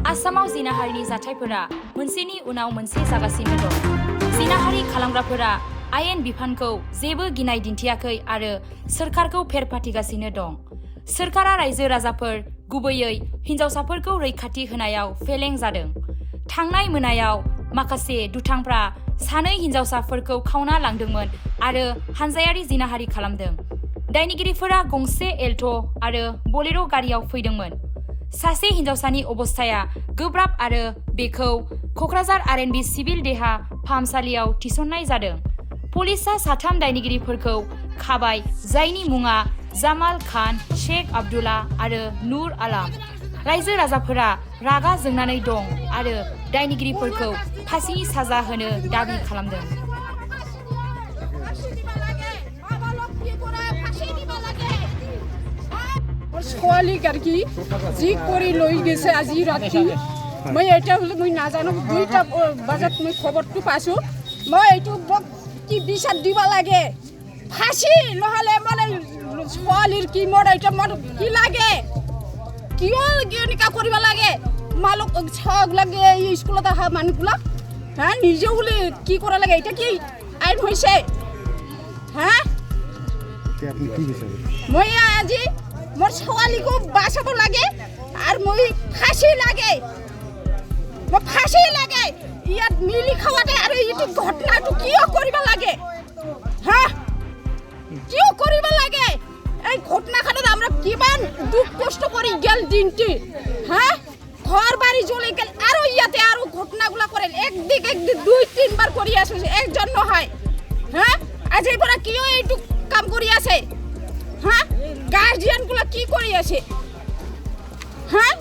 आसामाव जिनाहारिनि जाथायफोरा मोनसेनि उनाव मोनसे जागासिनो दं। जिनाहारि खालामग्राफोरा आयेन बिफानखौ जेबो गिनाय दिन्थियाखै आरो सोरखारखौ फेरफाथिगासिनो दं। सोरखारा रायजो राजाफोर गुबैयै हिनजावसाफोरखौ रैखाथि होनायाव फेलें जादों। थांनाय मोनायाव माखासे दुथांफ्रा सानै हिनजावसाफोरखौ खावना लांदोंमोन आरो हानजायारि जिनाहारि खालामदों। दायनिगिरिफोरा गंसे एल्ट' आरो बलेर' गारियाव फैदोंमोन। सासे हिनजावसानि अबस्थाया गोब्राब आरो बेखौ क'क्राझार आरएनबि सिभिल देहा फाहामसालियाव थिसननाय जादों। पुलिसआ साथाम दायनिगिरिफोरखौ खाबाय, जायनि मुङा जामाल खान, शेख आब्दुल्ला आरो नुर आलाम। रायजो राजाफोरा रागा जोंनानै दं आरो दायनिगिरिफोरखौ फासिनि साजा होनो दाबि खालामदों। ছোৱালীক আর কি যি কৰি লৈ গৈছে আজি ৰাতি মই এটা হলে মই নাজানো 2টা বজাত মই খবৰটো পাইছো মই এইটো কি বিচাৰ দিব লাগে ফাঁসি নহলে মানে ছোৱালীৰ কি মোৰ এটা মোৰ কি লাগে কিয় এনেকা কৰিব লাগে মালক ছগ লাগে এই স্কুলত অহা মানুহগুলা হ্যাঁ নিজে বলে কি করা লাগে এটা কি আইন হৈছে হ্যাঁ আপনি কি বিচার মই আজি मोर ছোৱালী को बाँचाब लागे और मैं फाँसी लागे मैं फाँसी लागे ইয়াত मिली खावाते और ये घटना तो क्यों करिब लागे हाँ क्यों करिब लागे এই ঘটনাখানত আমরা কিমান দুঃখ কষ্ট করি গেল দিনটি হ্যাঁ ঘর বাড়ি জ্বলে গেল আর ইয়াতে আর ঘটনাগুলা করে একদিক 2-3 বার করি আসে একজন নহয় হ্যাঁ আজ এবারে কিও এইটু কাম করি আছে হ্যাঁ গার্জিয়ান গুলা কি করি আছে হ্যাঁ